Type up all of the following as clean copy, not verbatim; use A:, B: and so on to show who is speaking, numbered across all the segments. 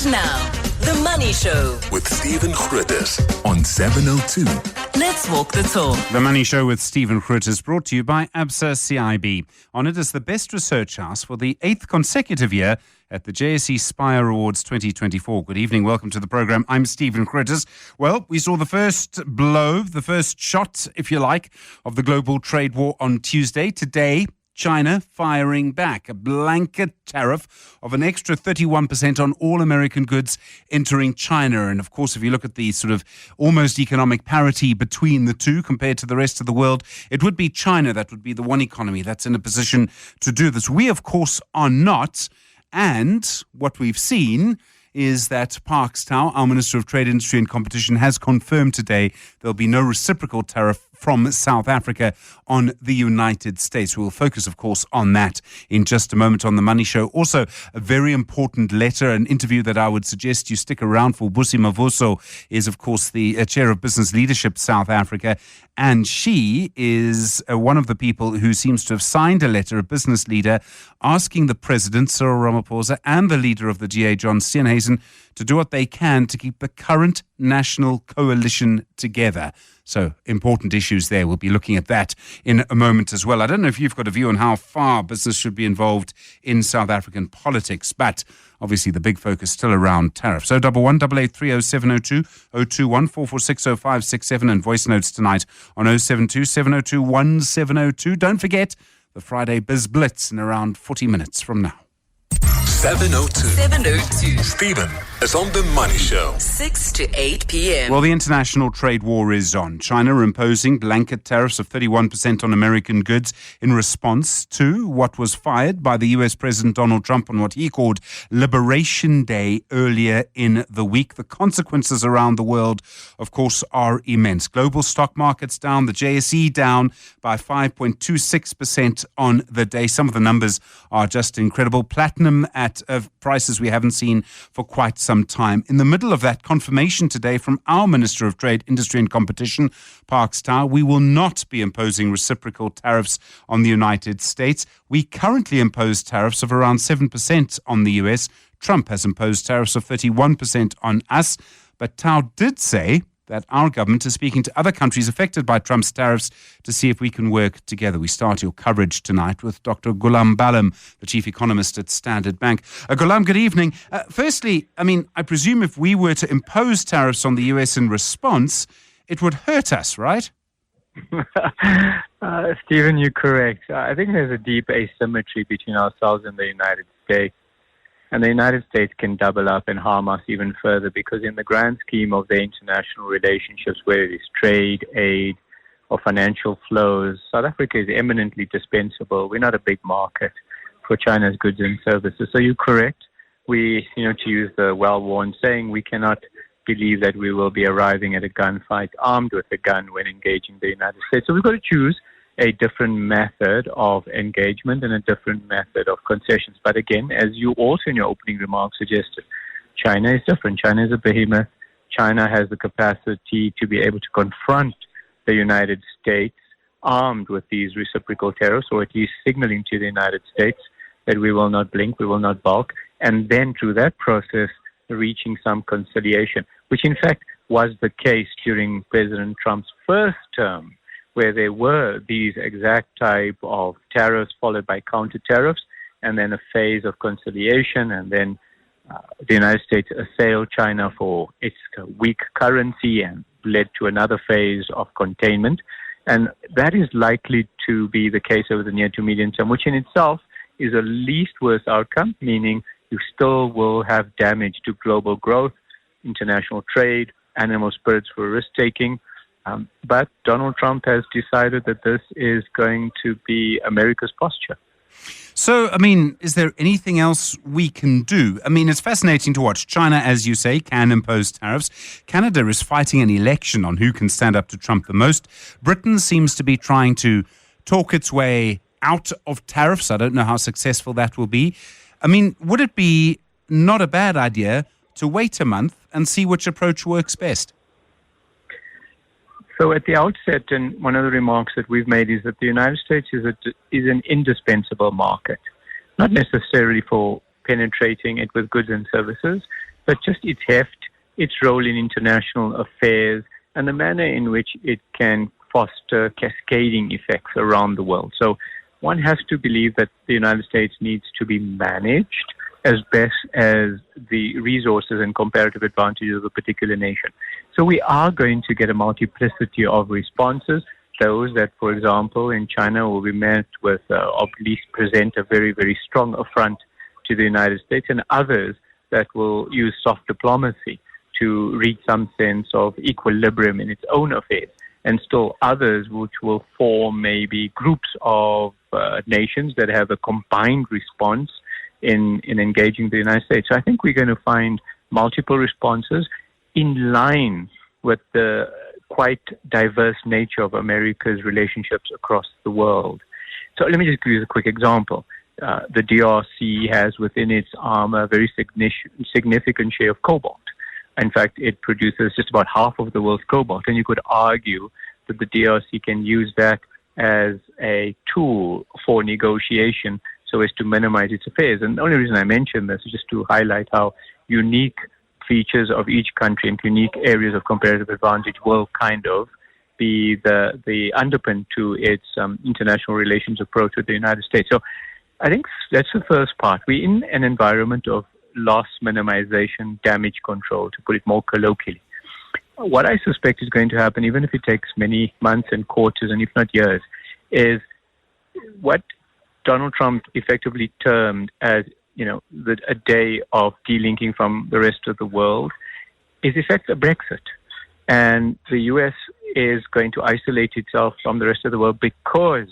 A: And now, The Money Show
B: with Stephen Grootes on 702.
A: Let's walk the talk.
C: The Money Show with Stephen Grootes brought to you by ABSA CIB. Honoured as the best research house for the 8th consecutive year at the JSE Spire Awards 2024. Good evening, welcome to the programme. I'm Stephen Grootes. Well, we saw the first blow, the first shot, if you like, of the global trade war on Tuesday. Today, China firing back, a blanket tariff of an extra 31% on all American goods entering China. And of course, if you look at the sort of almost economic parity between the two compared to the rest of the world, it would be China that would be the one economy that's in a position to do this. We, of course, are not. And what we've seen is that Parks Tau, our Minister of Trade, Industry and Competition, has confirmed today there'll be no reciprocal tariff from South Africa on the United States. We'll focus, of course, on that in just a moment on The Money Show. Also, a very important letter, an interview that I would suggest you stick around for. Busi Mavuso is, of course, the chair of Business Leadership South Africa, and she is one of the people who seems to have signed a letter, a business leader, asking the President, Cyril Ramaphosa, and the leader of the GA, John Steenhuisen, to do what they can to keep the current national coalition together. So, important issues there. We'll be looking at that in a moment as well. I don't know if you've got a view on how far business should be involved in South African politics, but obviously the big focus still around tariffs. 011 883 0702 021 446 0567 and voice notes tonight on 072 702 1702. Don't forget the Friday Biz Blitz in around 40 minutes from now.
B: 702.
A: 702.
B: Stephen is on The Money Show.
A: 6 to 8 p.m.
C: Well, the international trade war is on. China imposing blanket tariffs of 31% on American goods in response to what was fired by the US President Donald Trump on what he called Liberation Day earlier in the week. The consequences around the world, of course, are immense. Global stock markets down, the JSE down by 5.26% on the day. Some of the numbers are just incredible. Platinum at prices we haven't seen for quite some time. In the middle of that, confirmation today from our Minister of Trade, Industry and Competition, Parks Tau, we will not be imposing reciprocal tariffs on the United States. We currently impose tariffs of around 7% on the US. Trump has imposed tariffs of 31% on us. But Tau did say that our government is speaking to other countries affected by Trump's tariffs to see if we can work together. We start your coverage tonight with Dr. Goolam Ballim, the Chief Economist at Standard Bank. Goolam, good evening. Firstly, I presume if we were to impose tariffs on the US in response, it would hurt us, right?
D: Stephen, you're correct. I think there's a deep asymmetry between ourselves and the United States. And the United States can double up and harm us even further because in the grand scheme of the international relationships, whether it is trade, aid, or financial flows, South Africa is eminently dispensable. We're not a big market for China's goods and services. So you're correct. We, to use the well-worn saying, we cannot believe that we will be arriving at a gunfight armed with a gun when engaging the United States. So we've got to choose a different method of engagement and a different method of concessions. But again, as you also in your opening remarks suggested, China is different. China is a behemoth. China has the capacity to be able to confront the United States armed with these reciprocal tariffs, or at least signaling to the United States that we will not blink, we will not balk, and then through that process reaching some conciliation, which in fact was the case during President Trump's first term, where there were these exact type of tariffs followed by counter-tariffs, and then a phase of conciliation, and then the United States assailed China for its weak currency and led to another phase of containment. And that is likely to be the case over the near to medium term, which in itself is a least worst outcome, meaning you still will have damage to global growth, international trade, animal spirits for risk-taking. But Donald Trump has decided that this is going to be America's posture.
C: So, is there anything else we can do? It's fascinating to watch. China, as you say, can impose tariffs. Canada is fighting an election on who can stand up to Trump the most. Britain seems to be trying to talk its way out of tariffs. I don't know how successful that will be. Would it be not a bad idea to wait a month and see which approach works best?
D: So at the outset, and one of the remarks that we've made is that the United States is an indispensable market, not necessarily for penetrating it with goods and services, but just its heft, its role in international affairs, and the manner in which it can foster cascading effects around the world. So one has to believe that the United States needs to be managed as best as the resources and comparative advantages of a particular nation. So we are going to get a multiplicity of responses. Those that, for example, in China will be met with, or at least present a very, very strong affront to the United States, and others that will use soft diplomacy to reach some sense of equilibrium in its own affairs, and still others which will form maybe groups of nations that have a combined response in engaging the United States. So I think we're going to find multiple responses in line with the quite diverse nature of America's relationships across the world. So let me just give you a quick example. The DRC has within its arm a very significant share of cobalt. In fact, it produces just about half of the world's cobalt, and you could argue that the DRC can use that as a tool for negotiation so as to minimize its affairs. And the only reason I mention this is just to highlight how unique features of each country and unique areas of comparative advantage will kind of be the underpin to its international relations approach with the United States. So I think that's the first part. We're in an environment of loss minimization, damage control, to put it more colloquially. What I suspect is going to happen, even if it takes many months and quarters and if not years, is what Donald Trump effectively termed as, a day of delinking from the rest of the world is effectively Brexit. And the U.S. is going to isolate itself from the rest of the world because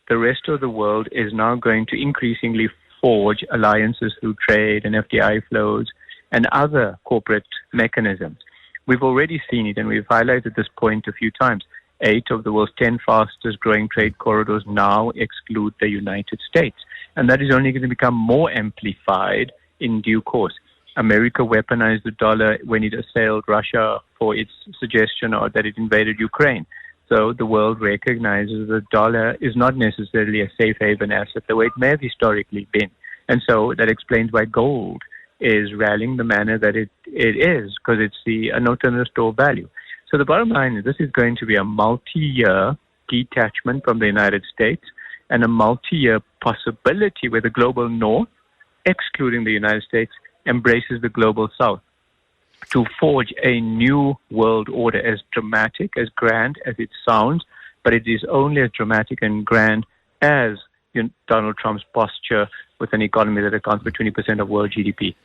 D: the rest of the world is now going to increasingly forge alliances through trade and FDI flows and other corporate mechanisms. We've already seen it, and we've highlighted this point a few times. 8 of the world's 10 fastest growing trade corridors now exclude the United States. And that is only going to become more amplified in due course. America weaponized the dollar when it assailed Russia for its suggestion or that it invaded Ukraine. So the world recognizes the dollar is not necessarily a safe haven asset the way it may have historically been. And so that explains why gold is rallying the manner that it is, because it's an alternative store of value. So the bottom line is this is going to be a multi-year detachment from the United States and a multi-year possibility where the global north, excluding the United States, embraces the global south to forge a new world order as dramatic, as grand as it sounds, but it is only as dramatic and grand as Donald Trump's posture with an economy that accounts for 20% of world GDP.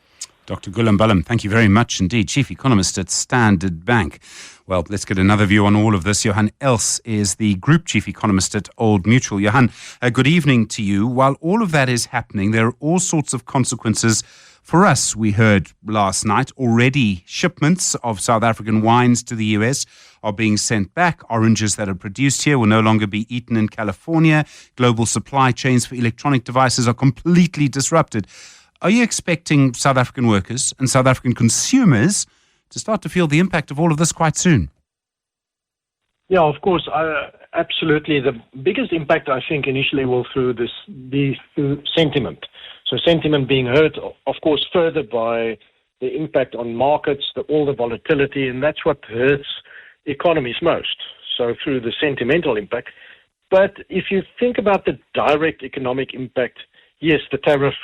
C: Dr. Goolam Ballim, thank you very much indeed. Chief Economist at Standard Bank. Well, let's get another view on all of this. Johann Els is the Group Chief Economist at Old Mutual. Johann, good evening to you. While all of that is happening, there are all sorts of consequences for us. We heard last night already shipments of South African wines to the US are being sent back. Oranges that are produced here will no longer be eaten in California. Global supply chains for electronic devices are completely disrupted. Are you expecting South African workers and South African consumers to start to feel the impact of all of this quite soon?
E: Yeah, of course, absolutely. The biggest impact, I think, initially will be through sentiment. So sentiment being hurt, of course, further by the impact on markets, all the volatility, and that's what hurts economies most. So through the sentimental impact. But if you think about the direct economic impact, yes, the tariff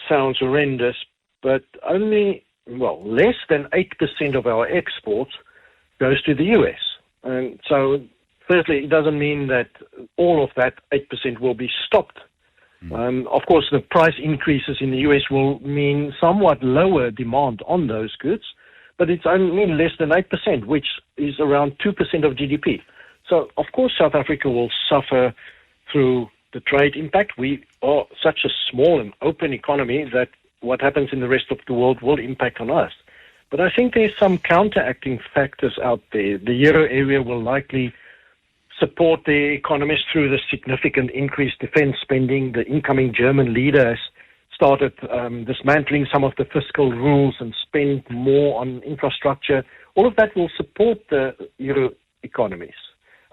E: sounds horrendous, but only, less than 8% of our exports goes to the US. And so, firstly, it doesn't mean that all of that 8% will be stopped. Of course, the price increases in the US will mean somewhat lower demand on those goods, but it's only less than 8%, which is around 2% of GDP. So, of course, South Africa will suffer through the trade impact. We are such a small and open economy that what happens in the rest of the world will impact on us. But I think there's some counteracting factors out there. The euro area will likely support the economies through the significant increased defense spending. The incoming German leader has started dismantling some of the fiscal rules and spend more on infrastructure. All of that will support the euro economies.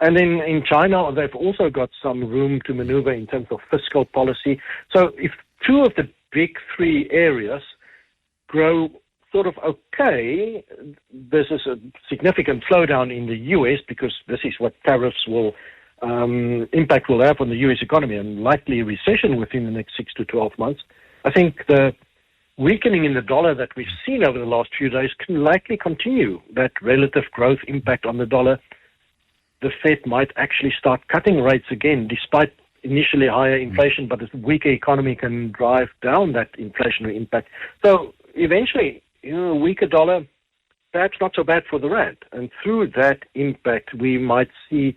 E: And then in China, they've also got some room to maneuver in terms of fiscal policy. So if 2 of the big 3 areas grow sort of okay. This is a significant slowdown in the US because this is what tariffs will impact will have on the US economy and likely recession within the next 6 to 12 months. I think the weakening in the dollar that we've seen over the last few days can likely continue that relative growth impact on the dollar. The Fed might actually start cutting rates again, despite initially higher inflation, but a weaker economy can drive down that inflationary impact. So eventually, a weaker dollar, perhaps not so bad for the rand. And through that impact, we might see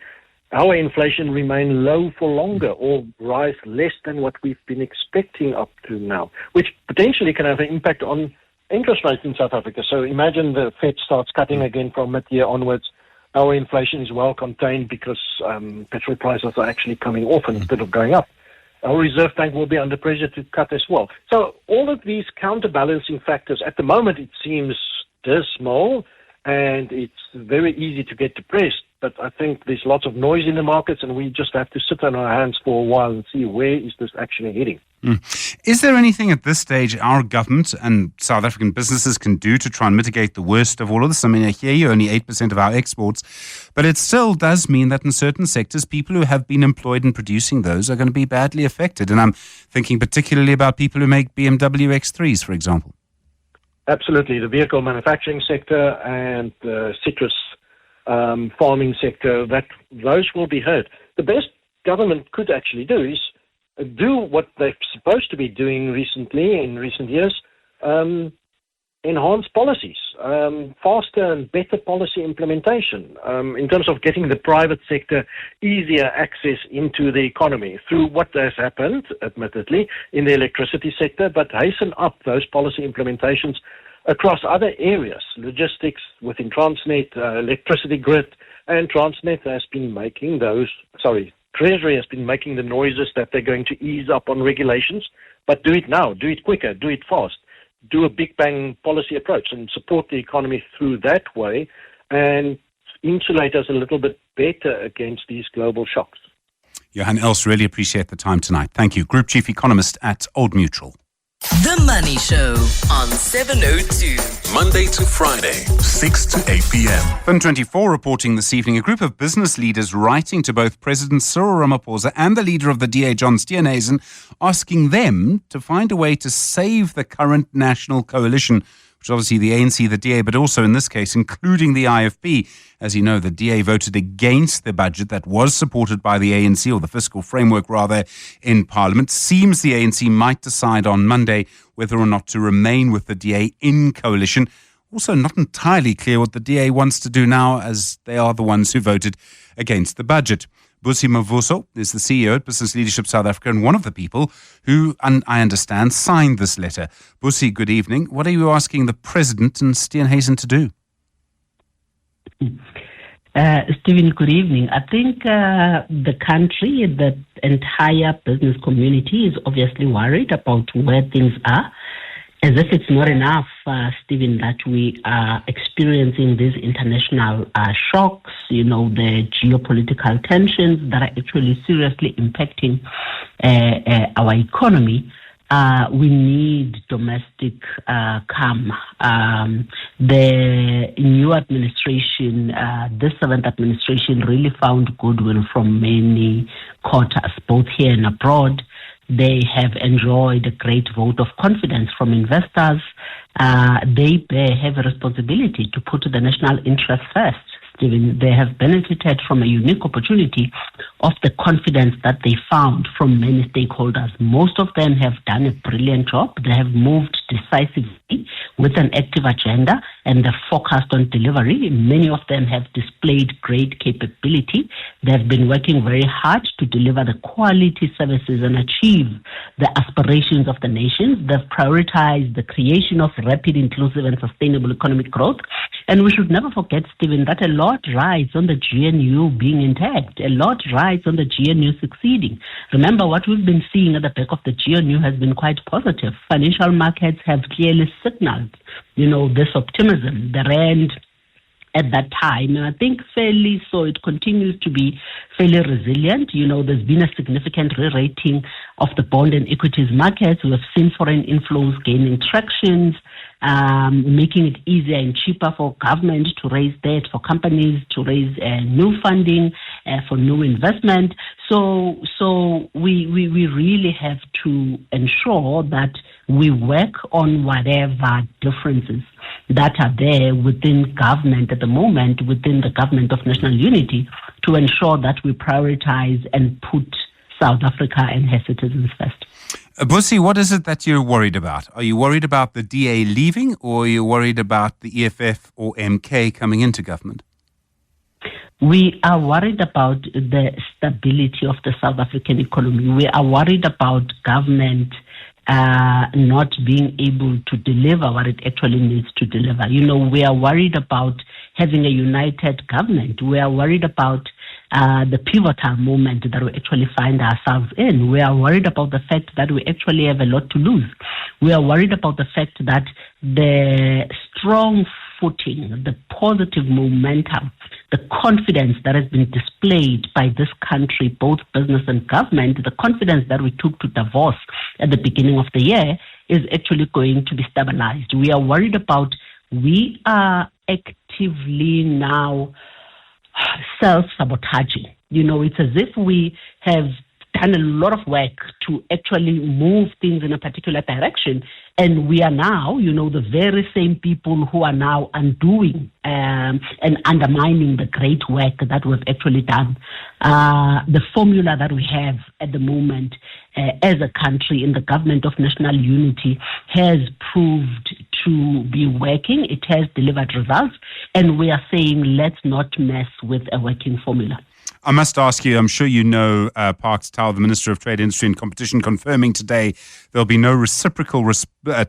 E: our inflation remain low for longer or rise less than what we've been expecting up to now, which potentially can have an impact on interest rates in South Africa. So imagine the Fed starts cutting again from mid-year onwards. Our inflation is well contained because petrol prices are actually coming off instead of going up. Our Reserve Bank will be under pressure to cut as well. So all of these counterbalancing factors, at the moment it seems dismal and it's very easy to get depressed. But I think there's lots of noise in the markets and we just have to sit on our hands for a while and see where is this actually heading.
C: Is there anything at this stage our government and South African businesses can do to try and mitigate the worst of all of this? I mean, I hear you, only 8% of our exports, but it still does mean that in certain sectors, people who have been employed in producing those are going to be badly affected. And I'm thinking particularly about people who make BMW X3s, for example.
E: Absolutely. The vehicle manufacturing sector and the citrus farming sector, those will be hurt. The best government could actually do is do what they're supposed to be doing in recent years, enhance policies, faster and better policy implementation in terms of getting the private sector easier access into the economy through what has happened, admittedly, in the electricity sector, but hasten up those policy implementations across other areas, logistics within Transnet, electricity grid, and Transnet has been making Treasury has been making the noises that they're going to ease up on regulations, but do it now, do it quicker, do it fast, do a big bang policy approach and support the economy through that way and insulate us a little bit better against these global shocks.
C: Johann Els, really appreciate the time tonight. Thank you. Group Chief Economist at Old Mutual.
A: The Money Show on 702.
B: Monday to Friday, 6 to 8 p.m.
C: Fun24 reporting this evening, a group of business leaders writing to both President Cyril Ramaphosa and the leader of the DA, John Steenhuisen, asking them to find a way to save the current national coalition, which is obviously the ANC, the DA, but also in this case, including the IFP. As you know, the DA voted against the budget that was supported by the ANC, or the fiscal framework rather, in Parliament. Seems the ANC might decide on Monday whether or not to remain with the DA in coalition. Also not entirely clear what the DA wants to do now, as they are the ones who voted against the budget. Busi Mavuso is the CEO at Business Leadership South Africa and one of the people who, and I understand, signed this letter. Busi, good evening. What are you asking the President and Steenhuisen to do?
F: Stephen, good evening. I think the country, the entire business community is obviously worried about where things are. As if it's not enough, Stephen, that we are experiencing these international shocks, the geopolitical tensions that are actually seriously impacting our economy. We need domestic calm. The new administration, this 7th administration, really found goodwill from many quarters, both here and abroad. They have enjoyed a great vote of confidence from investors. They have a responsibility to put the national interest first. Stephen, they have benefited from a unique opportunity of the confidence that they found from many stakeholders. Most of them have done a brilliant job. They have moved decisively with an active agenda and they're focused on delivery. Many of them have displayed great capability. They've been working very hard to deliver the quality services and achieve the aspirations of the nation. They've prioritized the creation of rapid, inclusive and sustainable economic growth. And we should never forget, Stephen, that a lot rides on the GNU being intact. A lot rides on the GNU succeeding. Remember, what we've been seeing at the back of the GNU has been quite positive. Financial markets have clearly signaled, this optimism. The rand at that time. And I think fairly so, it continues to be fairly resilient. There's been a significant re-rating of the bond and equities markets. We have seen foreign inflows gaining traction, making it easier and cheaper for government to raise debt, for companies to raise new funding, for new investment. So we really have to ensure that we work on whatever differences that are there within government at the moment, within the government of national unity, to ensure that we prioritize and put South Africa and her citizens first.
C: Busi, what is it that you're worried about? Are you worried about the DA leaving, or are you worried about the EFF or MK coming into government?
F: We are worried about the stability of the South African economy. We are worried about government not being able to deliver what it actually needs to deliver. We are worried about having a united government. We are worried about the pivotal moment that we actually find ourselves in. We are worried about the fact that we actually have a lot to lose. We are worried about the fact that the strong footing, the positive momentum, the confidence that has been displayed by this country, both business and government, the confidence that we took to Davos at the beginning of the year is actually going to be stabilized. We are worried about, we are actively now self-sabotaging. It's as if we have done a lot of work to actually move things in a particular direction, and we are now, the very same people who are now undoing and undermining the great work that we've actually done. The formula that we have at the moment as a country in the government of national unity has proved to be working. It has delivered results, and we are saying let's not mess with a working formula.
C: I must ask you, I'm sure you know Parks Tau, the Minister of Trade, Industry and Competition, confirming today there'll be no reciprocal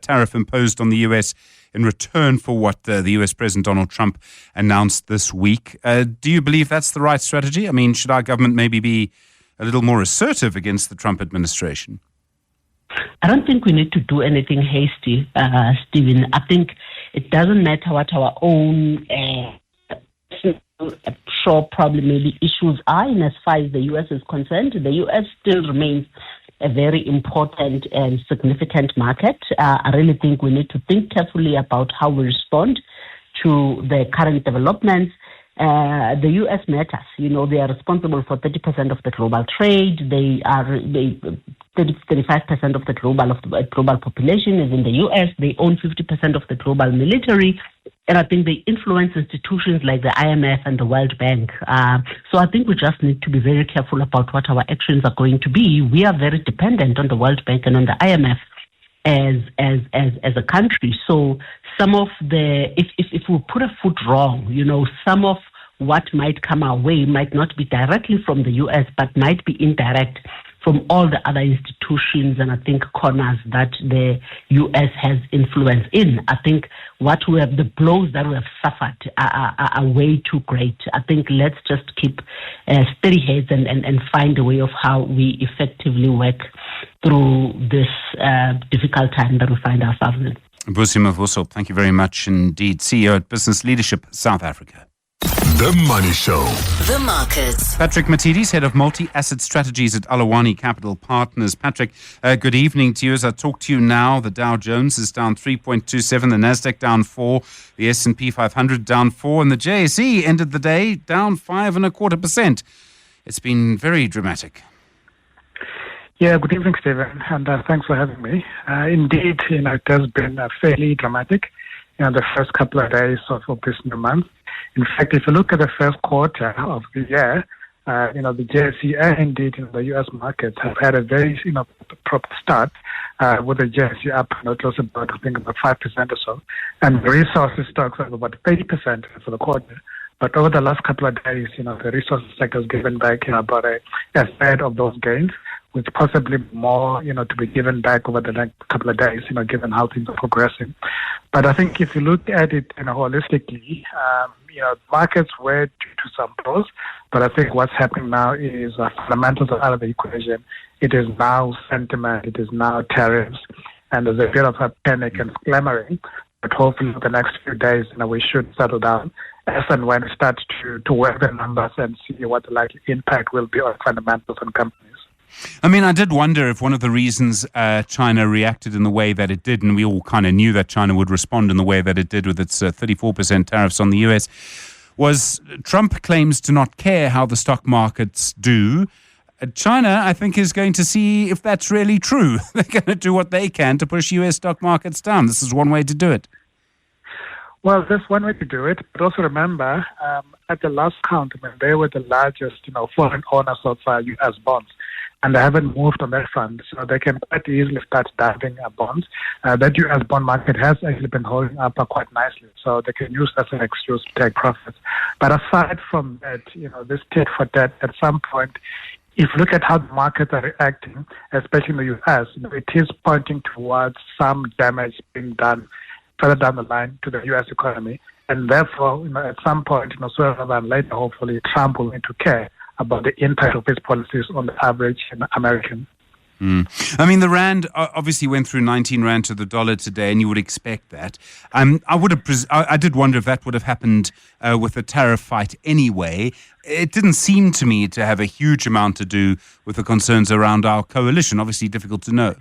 C: tariff imposed on the US in return for what the US President Donald Trump announced this week. Do you believe that's the right strategy? I mean, should our government maybe be a little more assertive against the Trump administration?
F: I don't think we need to do anything hasty, Stephen. I think it doesn't matter what our own probably maybe issues are in as far as the U.S. is concerned. The U.S. still remains a very important and significant market. I really think we need to think carefully about how we respond to the current developments. The U.S. matters. They are responsible for 30% of the global trade. 35% of the global population is in the U.S. They own 50% of the global military. And I think they influence institutions like the IMF and the World Bank. So I think we just need to be very careful about what our actions are going to be. We are very dependent on the World Bank and on the IMF as a country. So some of the, if we put a foot wrong, some of what might come our way might not be directly from the U.S., but might be indirect from all the other institutions and I think corners that the U.S. has influence in. I think the blows that we have suffered are way too great. I think let's just keep steady heads and find a way of how we effectively work through this difficult time that we find ourselves in.
C: Busi Mavuso, thank you very much indeed. CEO at Business Leadership South Africa.
B: The Money Show.
A: The Markets.
C: Patrick Matidis, Head of Multi-Asset Strategies at Alawani Capital Partners. Patrick, good evening to you. As I talk to you now, the Dow Jones is down 3.27, the Nasdaq down 4, the S&P 500 down 4, and the JSE ended the day down 5.25%. It's been very dramatic.
G: Yeah, good evening, Stephen, and thanks for having me. Indeed, it has been fairly dramatic the first couple of days of this new month. In fact, if you look at the first quarter of the year, the JSE and indeed the U.S. markets have had a very proper start with the JSE up close about, I think, about 5% or so, and the resources stocks up about 30% for the quarter. But over the last couple of days, the resources sector has given back about a third of those gains, with possibly more, to be given back over the next couple of days, given how things are progressing. But I think if you look at it, holistically, markets were due to some pros, but I think what's happening now is fundamentals are out of the equation. It is now sentiment, it is now tariffs, and there's a bit of a panic and clamoring. But hopefully, for the next few days, we should settle down as and when we start to work the numbers and see what the likely impact will be on fundamentals and companies.
C: I mean, I did wonder if one of the reasons China reacted in the way that it did, and we all kind of knew that China would respond in the way that it did with its 34% tariffs on the US, was Trump claims to not care how the stock markets do. China, I think, is going to see if that's really true. They're going to do what they can to push US stock markets down. This is one way to do it.
G: Well, there's one way to do it, but also remember, at the last count, they were the largest, foreign owners of U.S. bonds, and they haven't moved on that front, so they can quite easily start dumping bonds. That U.S. bond market has actually been holding up quite nicely, so they can use that as an excuse to take profits. But aside from that, this tit for tat, at some point, if you look at how the markets are reacting, especially in the U.S., it is pointing towards some damage being done further down the line to the U.S. economy. And therefore, at some point, sooner than later, hopefully, Trump will need to care about the impact of his policies on the average American.
C: I mean, the rand obviously went through 19 rand to the dollar today, and you would expect that. I did wonder if that would have happened with the tariff fight anyway. It didn't seem to me to have a huge amount to do with the concerns around our coalition. Obviously, difficult to know.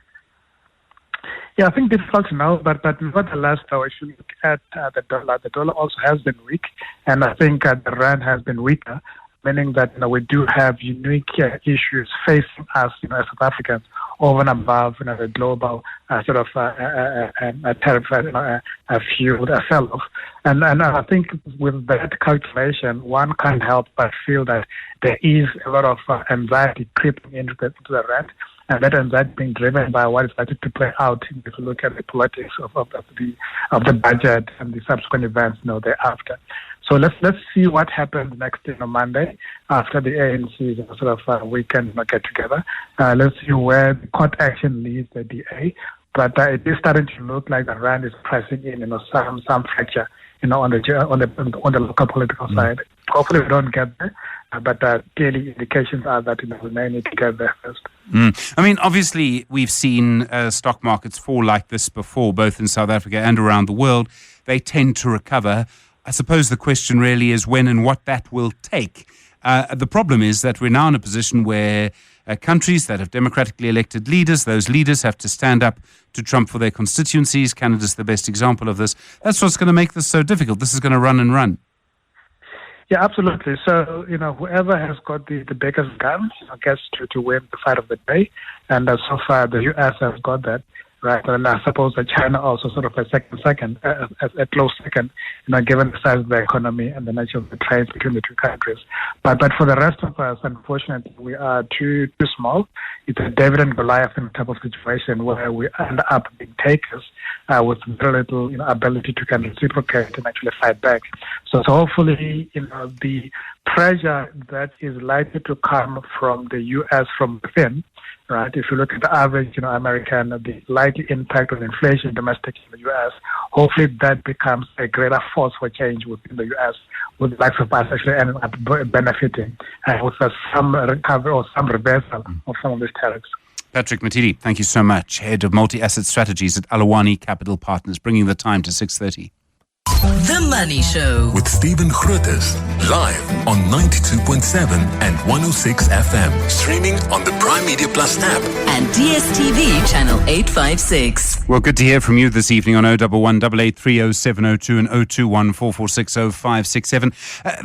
G: Yeah, I think difficult to know, but nevertheless, though, if you look at the dollar also has been weak, and I think the rand has been weaker, meaning that we do have unique issues facing us, as South Africans, over and above the global tariff fueled sell-off. And I think with that calculation, one can't help but feel that there is a lot of anxiety creeping into the rand. And that anxiety being driven by what is likely to play out if you look at the politics of the budget and the subsequent events thereafter. So let's see what happens next Monday after the ANC weekend get together. Let's see where the court action leads the DA. But it is starting to look like the rand is pressing in some fracture on the local political side. Hopefully we don't get there. But clearly indications are that we may need to get there first.
C: I mean, obviously, we've seen stock markets fall like this before, both in South Africa and around the world. They tend to recover. I suppose the question really is when and what that will take. The problem is that we're now in a position where countries that have democratically elected leaders, those leaders have to stand up to Trump for their constituencies. Canada's the best example of this. That's what's going to make this so difficult. This is going to run and run.
G: Yeah, absolutely. So, whoever has got the biggest guns gets to win the fight of the day. And so far, the U.S. has got that, right? And I suppose that China also sort of a close second, given the size of the economy and the nature of the trade between the two countries. But for the rest of us, unfortunately, we are too small. It's a David and Goliath type of situation where we end up being takers with very little ability to kind of reciprocate and actually fight back. So hopefully, the pressure that is likely to come from the U.S. from within, right? If you look at the average, American, the likely impact on inflation domestic in the U.S., hopefully that becomes a greater force for change within the U.S., with the likes of us actually ending up benefiting with some recovery or some reversal of some of these tariffs.
C: Patrick Matidi, thank you so much. Head of Multi-Asset Strategies at Alawani Capital Partners, bringing the time to 6:30.
A: The Money Show
B: with Stephen Grootes, live on 92.7 and 106 FM. Streaming on the Prime Media Plus app.
A: and DSTV channel 856.
C: Well, good to hear from you this evening on 011 883 0702 and 021 446 0567.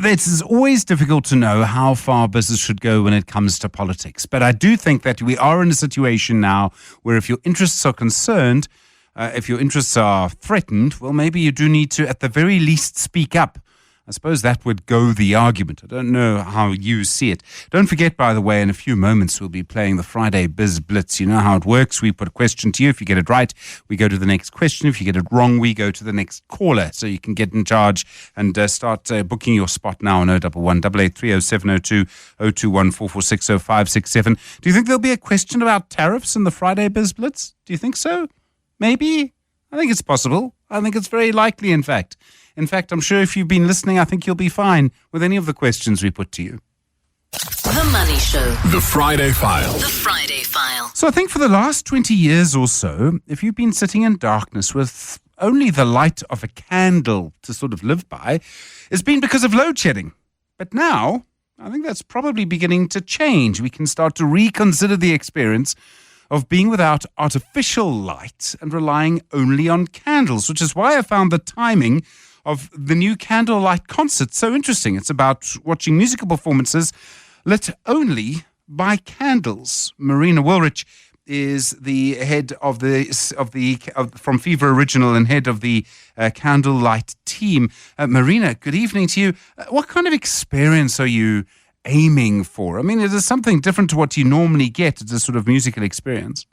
C: It's always difficult to know how far business should go when it comes to politics. But I do think that we are in a situation now where if your interests are concerned, if your interests are threatened, well, maybe you do need to, at the very least, speak up. I suppose that would go the argument. I don't know how you see it. Don't forget, by the way, in a few moments, we'll be playing the Friday Biz Blitz. You know how it works. We put a question to you. If you get it right, we go to the next question. If you get it wrong, we go to the next caller. So you can get in charge and start booking your spot now on 011 883 0702 021 446 0567. Do you think there'll be a question about tariffs in the Friday Biz Blitz? Do you think so? Maybe. I think it's possible. I think it's very likely, in fact. In fact, I'm sure if you've been listening, I think you'll be fine with any of the questions we put to you.
A: The Money Show.
B: The Friday File.
A: The Friday File.
C: So I think for the last 20 years or so, if you've been sitting in darkness with only the light of a candle to sort of live by, has been because of load shedding. But now, I think that's probably beginning to change. We can start to reconsider the experience of being without artificial light and relying only on candles, which is why I found the timing of the new Candlelight Concerts so interesting. It's about watching musical performances lit only by candles. Marina Willrich is the head of from Fever Original and head of the Candlelight team. Marina, good evening to you. What kind of experience are you aiming for? I mean, it is something different to what you normally get as a sort of musical experience.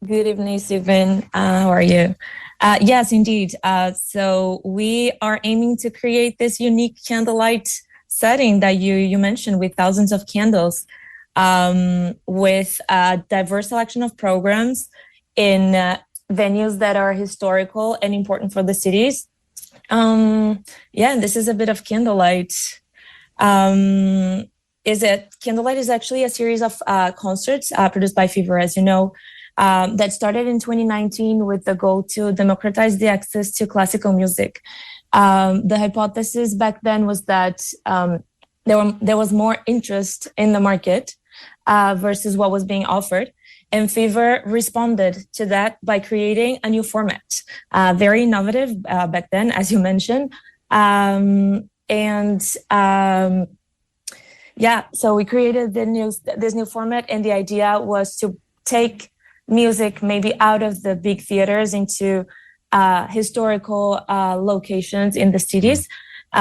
H: Good evening, Stephen. How are you? Yes, indeed. So we are aiming to create this unique candlelight setting that you mentioned with thousands of candles, with a diverse selection of programs in venues that are historical and important for the cities. This is a bit of candlelight. Candlelight is actually a series of concerts produced by Fever, as you know, that started in 2019 with the goal to democratize the access to classical music. The hypothesis back then was that there was more interest in the market versus what was being offered. And Fever responded to that by creating a new format, very innovative back then, as you mentioned. So we created this new format, and the idea was to take music maybe out of the big theaters into historical locations in the cities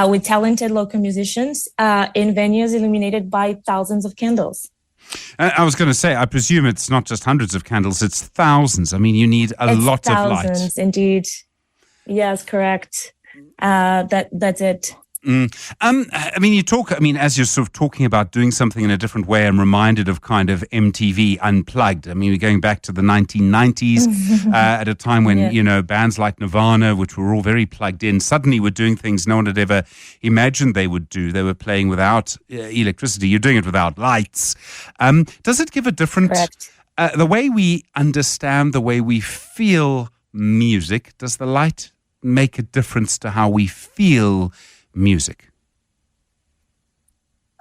H: with talented local musicians in venues illuminated by thousands of candles.
C: I was going to say, I presume it's not just hundreds of candles, it's thousands. I mean, you need a lot of light.
H: Thousands, indeed. Yes, correct. That's it.
C: As you're sort of talking about doing something in a different way, I'm reminded of kind of MTV Unplugged. I mean, we're going back to the 1990s at a time when, bands like Nirvana, which were all very plugged in, suddenly were doing things no one had ever imagined they would do. They were playing without electricity. You're doing it without lights. Does it give a different, the way we understand, the way we feel music, does the light make a difference to how we feel music?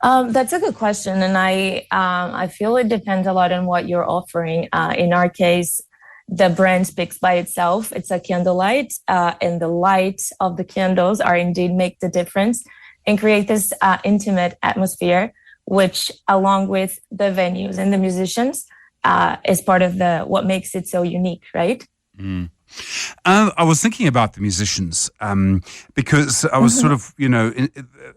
H: That's a good question, and I feel it depends a lot on what you're offering. In our case, the brand speaks by itself. It's a candlelight, and the light of the candles are indeed make the difference and create this intimate atmosphere, which, along with the venues and the musicians, is part of what makes it so unique, right?
C: Mm. I was thinking about the musicians because I was sort of,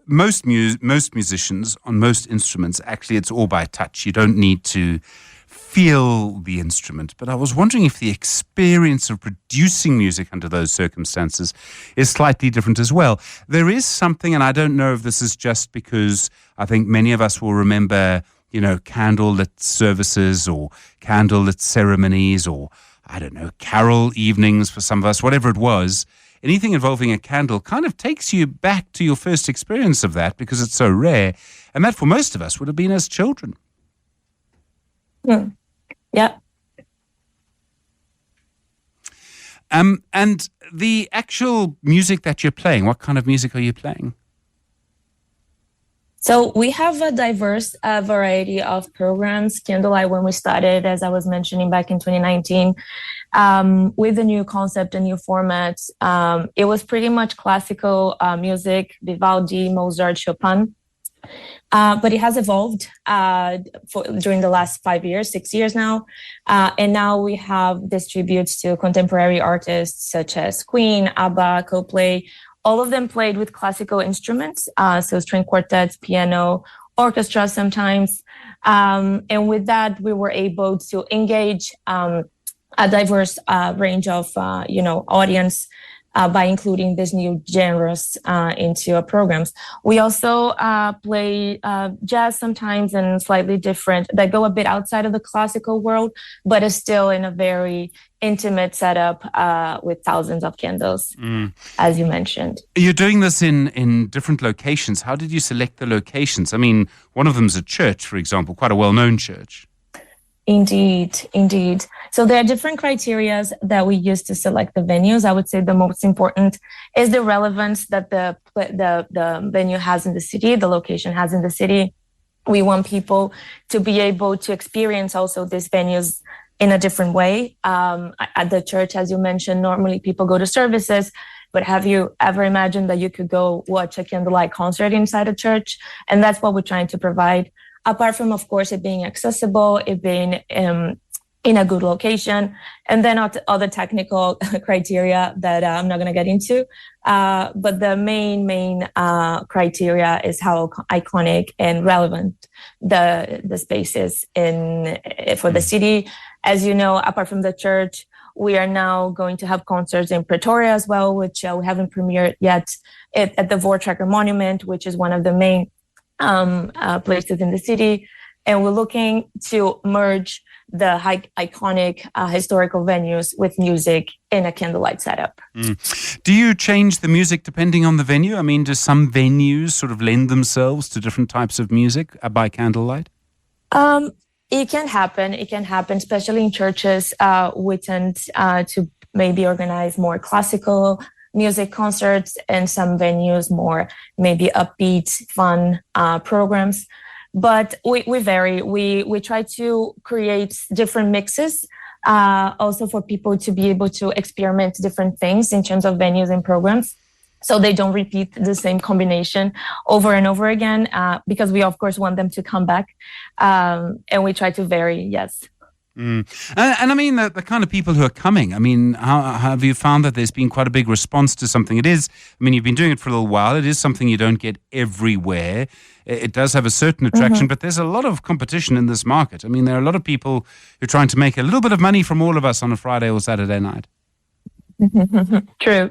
C: most musicians on most instruments, actually it's all by touch. You don't need to feel the instrument. But I was wondering if the experience of producing music under those circumstances is slightly different as well. There is something, and I don't know if this is just because I think many of us will remember, candlelit services or candlelit ceremonies or I don't know, carol evenings for some of us, whatever it was. Anything involving a candle kind of takes you back to your first experience of that because it's so rare. And that for most of us would have been as children.
H: Yeah.
C: And the actual music that you're playing, what kind of music are you playing?
H: So we have a diverse variety of programs. Candlelight, when we started, as I was mentioning back in 2019, with a new concept, a new format, it was pretty much classical music, Vivaldi, Mozart, Chopin. But it has evolved during the last 6 years now. And now we have distributes to contemporary artists such as Queen, ABBA, Coldplay. All of them played with classical instruments, so string quartets, piano, orchestra sometimes. And with that, we were able to engage a diverse range of, audience by including these new genres into our programs. We also play jazz sometimes and slightly different that go a bit outside of the classical world, but is still in a very intimate setup with thousands of candles, as you mentioned.
C: You're doing this in different locations. How did you select the locations? I mean, one of them is a church, for example, quite a well-known church.
H: Indeed. So there are different criteria that we use to select the venues. I would say the most important is the relevance that the venue has in the city, the location has in the city. We want people to be able to experience also these venues in a different way. At the church, as you mentioned, normally people go to services, but have you ever imagined that you could go watch a candlelight concert inside a church? And that's what we're trying to provide. Apart from, of course, it being accessible, it being in a good location, and then other technical criteria that I'm not going to get into. But the main criteria is how iconic and relevant the space is for the city. As you know, apart from the church, we are now going to have concerts in Pretoria as well, which we haven't premiered yet, at the Voortrekker Monument, which is one of the main places in the city. And we're looking to merge the iconic historical venues with music in a candlelight setup.
C: Do you change the music depending on the venue? I mean, do some venues sort of lend themselves to different types of music by candlelight?
H: It can happen, especially in churches. We tend to maybe organize more classical music concerts, and some venues more maybe upbeat, fun programs. But we vary. We try to create different mixes, also for people to be able to experiment different things in terms of venues and programs, so they don't repeat the same combination over and over again, because we, of course, want them to come back. And we try to vary, yes.
C: And I mean, the kind of people who are coming, I mean, how have you found that there's been quite a big response to something? It is, I mean, you've been doing it for a little while. It is something you don't get everywhere. It does have a certain attraction, but there's a lot of competition in this market. I mean, there are a lot of people who are trying to make a little bit of money from all of us on a Friday or Saturday night.
H: True.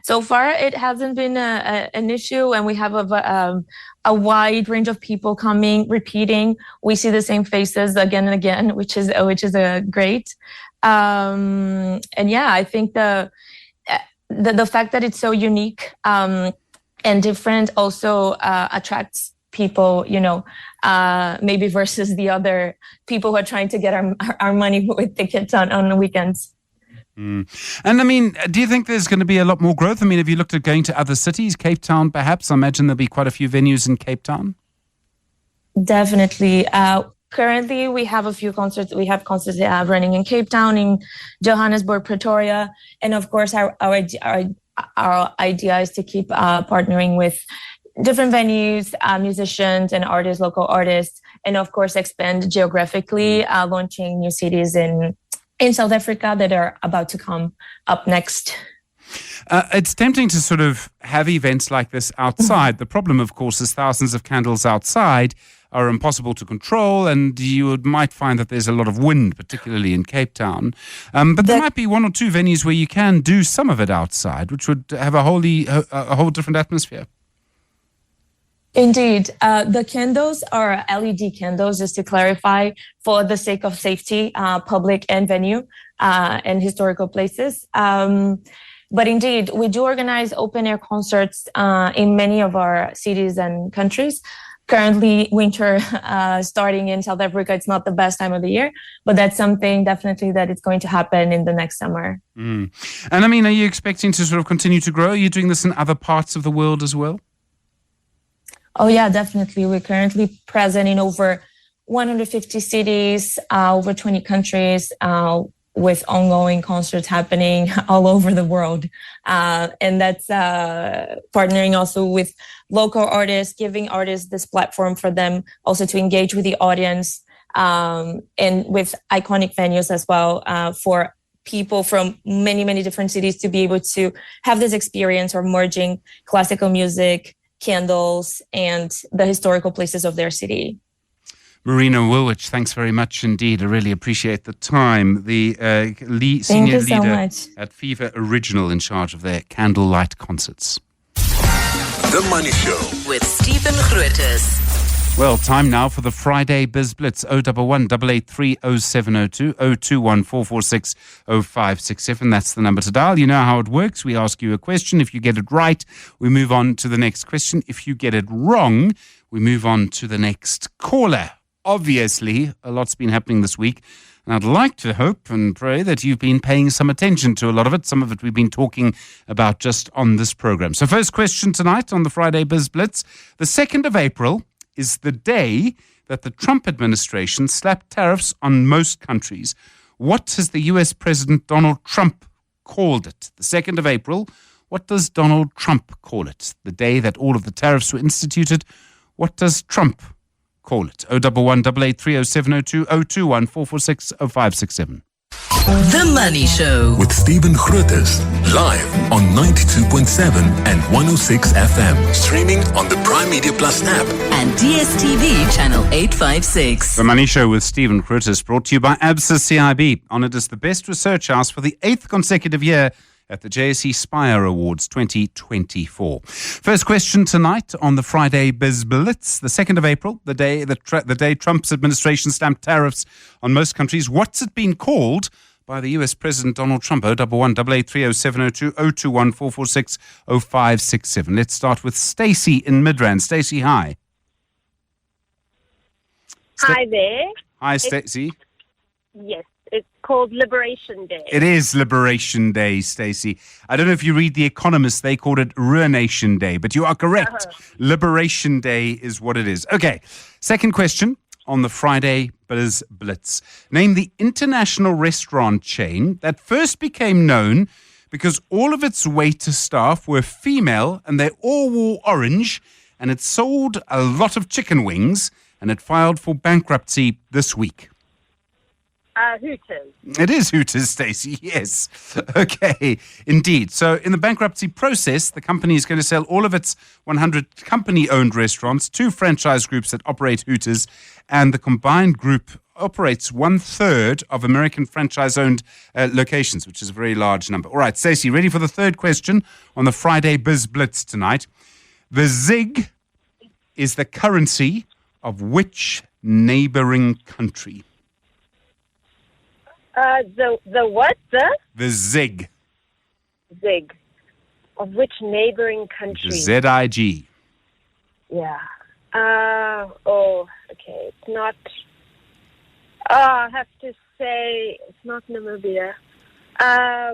H: So far, it hasn't been an issue, and we have a wide range of people coming, repeating. We see the same faces again and again, which is great. And yeah, I think the fact that it's so unique and different also attracts people, maybe versus the other people who are trying to get our money with tickets on the weekends.
C: And I mean, do you think there's going to be a lot more growth? I mean, have you looked at going to other cities, Cape Town perhaps? I imagine there'll be quite a few venues in Cape Town.
H: Definitely. Currently, we have a few concerts. We have concerts running in Cape Town, in Johannesburg, Pretoria. And of course, our idea is to keep partnering with different venues, musicians and artists, local artists, and of course, expand geographically, launching new cities in South Africa that are about to come up next.
C: It's tempting to sort of have events like this outside. The problem, of course, is thousands of candles outside are impossible to control, and you might find that there's a lot of wind, particularly in Cape Town. But there might be one or two venues where you can do some of it outside, which would have a whole different atmosphere.
H: Indeed. The candles are LED candles, just to clarify, for the sake of safety, public and venue, and historical places. But indeed, we do organize open-air concerts in many of our cities and countries. Currently, winter starting in South Africa, it's not the best time of the year, but that's something definitely that is going to happen in the next summer.
C: And I mean, are you expecting to sort of continue to grow? Are you doing this in other parts of the world as well?
H: Oh, yeah, definitely. We're currently present in over 150 cities, over 20 countries, with ongoing concerts happening all over the world. And that's partnering also with local artists, giving artists this platform for them also to engage with the audience, and with iconic venues as well, for people from many, many different cities to be able to have this experience of merging classical music, candles, and the historical places of their city.
C: Marina Willrich, thanks very much indeed. I really appreciate the time. The senior leader at Fever Original, in charge of their Candlelight Concerts.
B: The Money Show
A: with Stephen Grootes.
C: Well, time now for the Friday Biz Blitz. 011 883 0702 021 446 0567. That's the number to dial. You know how it works. We ask you a question. If you get it right, we move on to the next question. If you get it wrong, we move on to the next caller. obviously, a lot's been happening this week. And I'd like to hope and pray that you've been paying some attention to a lot of it. Some of it we've been talking about just on this program. So first question tonight on the Friday Biz Blitz. The 2nd of April is the day that the Trump administration slapped tariffs on most countries. What has the US President Donald Trump called it? The 2nd of April. What does Donald Trump call it? The day that all of the tariffs were instituted. What does Trump call it? 011 883 0702 021 446 0567.
A: The Money Show
B: With Stephen Grootes, live on 92.7 and 106 FM. Streaming on the Prime Media Plus app.
A: and DSTV channel 856.
C: The Money Show with Stephen Grootes, brought to you by ABSA CIB, honoured as the best research house for the 8th consecutive year at the JSE Spire Awards 2024. First question tonight on the Friday Biz Blitz, the 2nd of April, the day Trump's administration stamped tariffs on most countries. What's it been called by the US President Donald Trump? 011 883 0702 021 446 0567. Let's start with Stacey in Midrand. Stacey, hi.
I: Hi there.
C: Hi, Stacey.
I: Yes, it's called Liberation Day.
C: It is Liberation Day, Stacey. I don't know if you read The Economist, they called it Ruination Day, but you are correct. Liberation Day is what it is. Okay, second question on the Friday Biz Blitz. Name the international restaurant chain that first became known because all of its waiter staff were female and they all wore orange, and it sold a lot of chicken wings, and it filed for bankruptcy this week.
I: Hooters.
C: It is Hooters, Stacey, yes. Okay, indeed. So in the bankruptcy process, the company is going to sell all of its 100 company-owned restaurants to franchise groups that operate Hooters, and the combined group operates 1/3 of American franchise-owned locations, which is a very large number. All right, Stacey, ready for the third question on the Friday Biz Blitz tonight? The ZiG is the currency of which neighboring country?
I: The what?
C: The ZiG.
I: Zig. Of which neighboring country?
C: ZIG.
I: Yeah. Okay. It's not. I have to say it's not Namibia.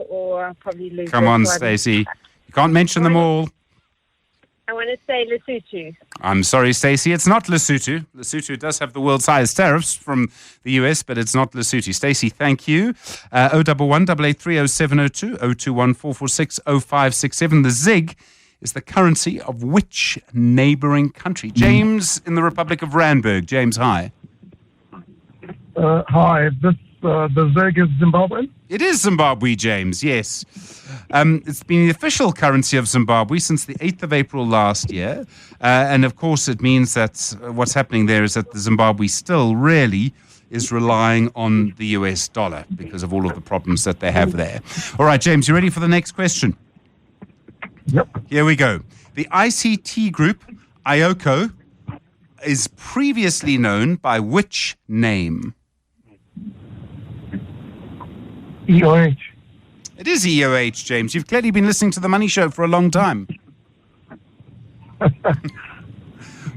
I: Or I'll probably lose.
C: Come on, Stacey. You can't mention them all.
I: I want to say Lesotho.
C: I'm sorry, Stacey. It's not Lesotho. Lesotho does have the world's highest tariffs from the US, but it's not Lesotho. Stacey, thank you. 011 883 0702 021 446 0567. The ZiG is the currency of which neighboring country? James in the Republic of Randburg. James, hi.
J: Hi. The ZiG is Zimbabwe?
C: It is Zimbabwe, James, yes. It's been the official currency of Zimbabwe since the 8th of April last year. And, of course, it means that what's happening there is that the Zimbabwe still really is relying on the US dollar because of all of the problems that they have there. All right, James, you ready for the next question?
J: Yep.
C: Here we go. The ICT group, IOCO, is previously known by which name?
J: EOH.
C: It is EOH, James. You've clearly been listening to The Money Show for a long time.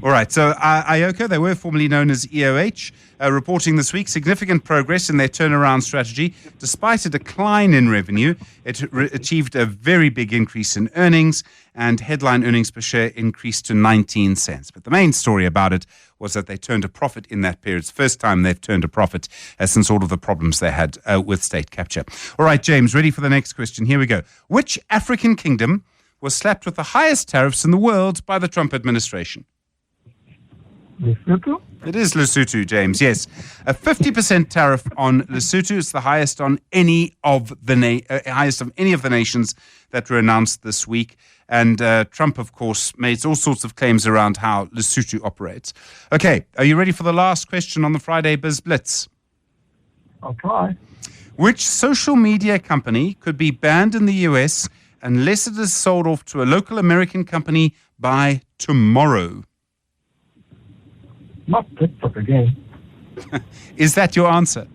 C: All right, so IOCO, they were formerly known as EOH, reporting this week significant progress in their turnaround strategy. Despite a decline in revenue, it achieved a very big increase in earnings, and headline earnings per share increased to 19 cents. But the main story about it was that they turned a profit in that period. It's the first time they've turned a profit since all of the problems they had with state capture. All right, James, ready for the next question? Here we go. Which African kingdom was slapped with the highest tariffs in the world by the Trump administration?
J: Lesotho?
C: It is Lesotho, James, yes. A 50% tariff on Lesotho is the highest on any of the highest of any of the nations that were announced this week. And Trump, of course, made all sorts of claims around how Lesotho operates. Okay, are you ready for the last question on the Friday Biz Blitz?
J: I'll try.
C: Which social media company could be banned in the US unless it is sold off to a local American company by tomorrow?
J: Not TikTok again.
C: Is that your answer?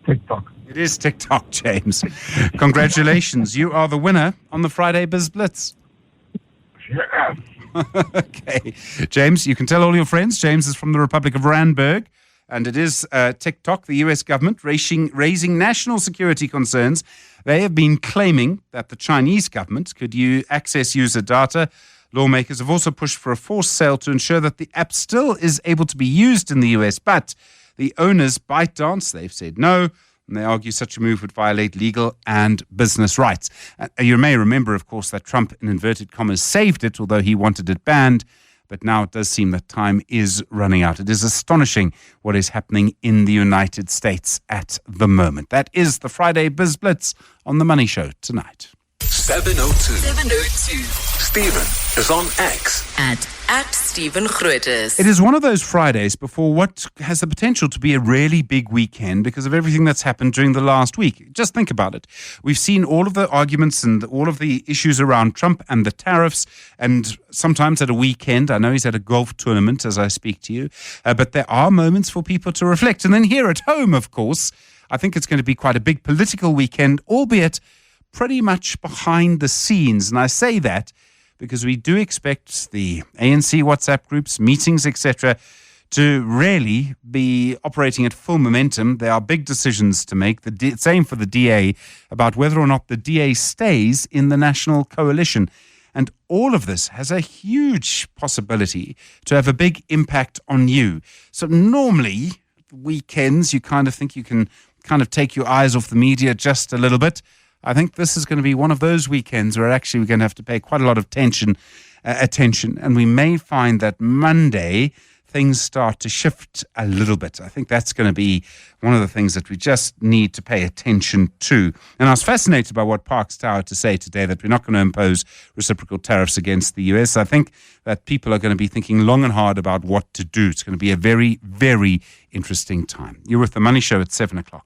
J: TikTok.
C: It is TikTok, James. Congratulations. You are the winner on the Friday Biz Blitz.
J: Yeah.
C: Okay. James, you can tell all your friends. James is from the Republic of Randburg. And it is TikTok, the US government, raising national security concerns. They have been claiming that the Chinese government could access user data. Lawmakers have also pushed for a forced sale to ensure that the app still is able to be used in the US. But the owners, ByteDance, they've said no. And they argue such a move would violate legal and business rights. You may remember, of course, that Trump, in inverted commas, saved it, although he wanted it banned. But now it does seem that time is running out. It is astonishing what is happening in the United States at the moment. That is the Friday Biz Blitz on The Money Show tonight.
B: 702.
A: 702.
B: Stephen is on X.
A: At Stephen Grootes.
C: It is one of those Fridays before what has the potential to be a really big weekend because of everything that's happened during the last week. Just think about it. We've seen all of the arguments and all of the issues around Trump and the tariffs, and sometimes at a weekend. I know he's at a golf tournament as I speak to you, but there are moments for people to reflect. And then here at home, of course, I think it's going to be quite a big political weekend, albeit pretty much behind the scenes. And I say that because we do expect the ANC WhatsApp groups, meetings, etc., to really be operating at full momentum. There are big decisions to make. Same for the DA about whether or not the DA stays in the national coalition. And all of this has a huge possibility to have a big impact on you. So normally, weekends, you kind of think you can kind of take your eyes off the media just a little bit. I think this is going to be one of those weekends where actually we're going to have to pay quite a lot of attention, and we may find that Monday things start to shift a little bit. I think that's going to be one of the things that we just need to pay attention to. And I was fascinated by what Parks Tower to say today, that we're not going to impose reciprocal tariffs against the US. I think that people are going to be thinking long and hard about what to do. It's going to be a very, very interesting time. You're with The Money Show at 7 o'clock.